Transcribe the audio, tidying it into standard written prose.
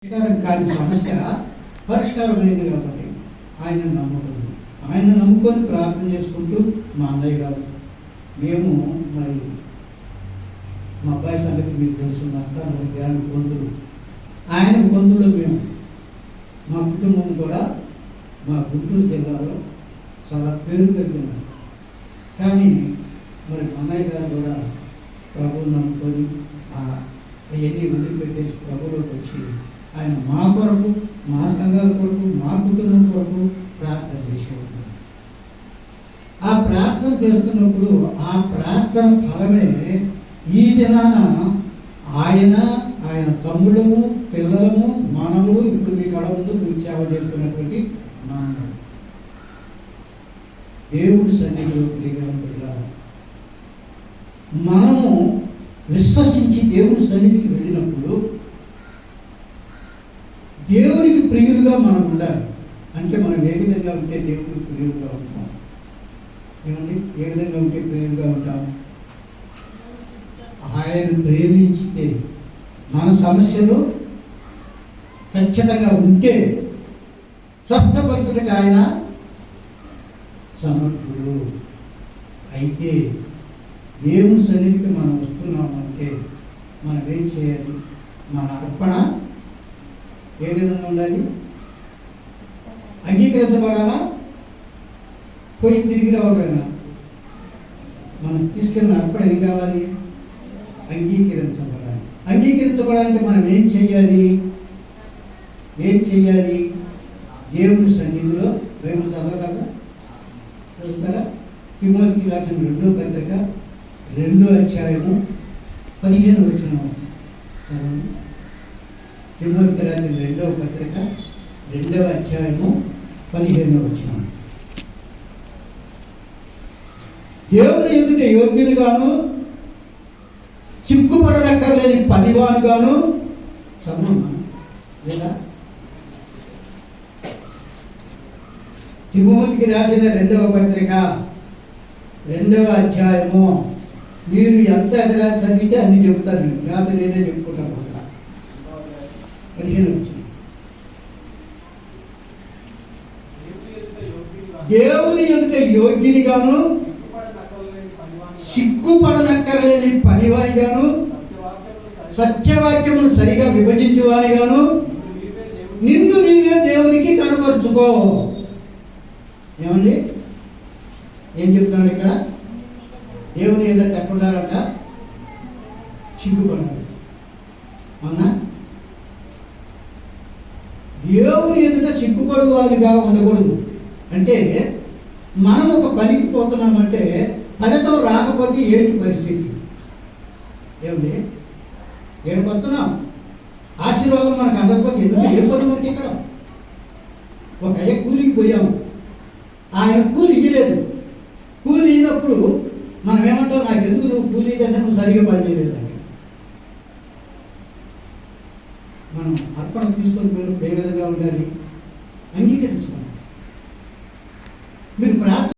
పరిష్కారం కాని సమస్య పరిష్కారమైంది కాబట్టి ఆయన నమ్ముకుంది. ఆయన నమ్ముకొని ప్రార్థన చేసుకుంటూ మా అన్నయ్య గారు మేము మరి మా అబ్బాయి సంగతి మీకు తెలుసు, నష్టాలు బ్యాంకు పొందులు ఆయన పొందులో మేము మా కుటుంబం కూడా మా గుంటూరు జిల్లాలో చాలా పేరు పెరిగినారు. కానీ మరి మా అన్నయ్య గారు కూడా ప్రభువుని నమ్ముకొని అవన్నీ వదిలిపెట్టేసి ప్రభువులోకి వచ్చి ఆయన మా కొరకు, మా సంఘాల కొరకు, మా కుటుంబం కొరకు ప్రార్థన చేసేవాడు. ఆ ప్రార్థన చేస్తున్నప్పుడు ఆ ప్రార్థన ఫలమే ఈ దినాన ఆయన తమ్ముడము, పిల్లలము, మనవుడు ఇప్పుడు మీ కళ ముందు మీకు సేవ చేస్తున్నటువంటి నాన్నగారు దేవుడి సన్నిధిలో ప్రియమైన మనము విశ్వసించి దేవుని సన్నిధికి వెళ్ళినప్పుడు దేవునికి ప్రియులుగా మనం ఉండాలి. అంటే మనం ఏ విధంగా ఉంటే దేవునికి ప్రియులుగా ఉంటాం? ఏమండి, ఏ విధంగా ఉంటే ప్రియులుగా ఉంటాం? ఆయన ప్రేమించితే మన సమస్యలు ఖచ్చితంగా ఉంటే స్వస్థపరచుటకు ఆయన సమర్థుడు. అయితే దేవుని సన్నిధికి మనం వస్తున్నామంటే మనం ఏం చేయాలి? మన అర్పణ ఏ విధంగా ఉండాలి? అంగీకరించబడాలా? పోయి తిరిగి రావడమేనా? మనం తీసుకెళ్ళిన అర్పణ ఏం కావాలి? అంగీకరించబడాలి. అంగీకరించబడాలంటే మనం ఏం చేయాలి? దేవుని సన్నిధిలో బైబిల్ చదువుతారా? తిమోతికి రాసిన 2వ పత్రిక 2వ అధ్యాయము 15వ వచనం. తిమోతికి రాసిన 2వ పత్రిక 2వ అధ్యాయము 15వ వచనం. దేవుని ఎదుట యోగ్యునిగాను, చిక్కుపడనక్కర్లేని పనివానుగాను చదువున్నాను లేదా? తిమోతికి రాసిన 2వ పత్రిక 2వ అధ్యాయము. మీరు ఎంత ఎదగా చదివితే అన్ని చెబుతారు, నేను రాత్రి నేనే చెప్పుకుంటాను. 15 వచ్చింది. దేవుని ఎదుట యోగ్యునిగాను, సిగ్గుపడనక్కర్లేని పనివారిగాను, సత్యవాక్యమును సరిగా విభజించేవారిగాను నిన్ను నీవే దేవునికి కనపరుచుకో. ఏమండి, ఏం చెప్తున్నాడు ఇక్కడ? దేవుని ఎదుట ఎట్లుండాలంట? సిగ్గుపడాలి. అవునా? దేవుని ఎదుట సిగ్గుపడువారిగా ఉండకూడదు. అంటే మనం ఒక పనికి పోతున్నామంటే ఫలితం రాకపోతే ఏంటి పరిస్థితి? ఏమండి, ఏడుకొస్తున్నాం, ఆశీర్వాదం మనకు అందకపోతే ఎందుకు ఏడిపోతామంటే ఇక్కడ ఒక కూలికి పోయాము, ఆయన కూలి ఇవ్వలేదు. కూలి ఇచ్చినప్పుడు మనం ఏమంటాం? నాకు ఎందుకు నువ్వు కూలి ఇదంటే నువ్వు సరిగా పనిచేయలేదంటే. మనం అర్పణ తీసుకొని పోయినప్పుడు ఏ విధంగా ఉండాలి? అంగీకరించుకోండి.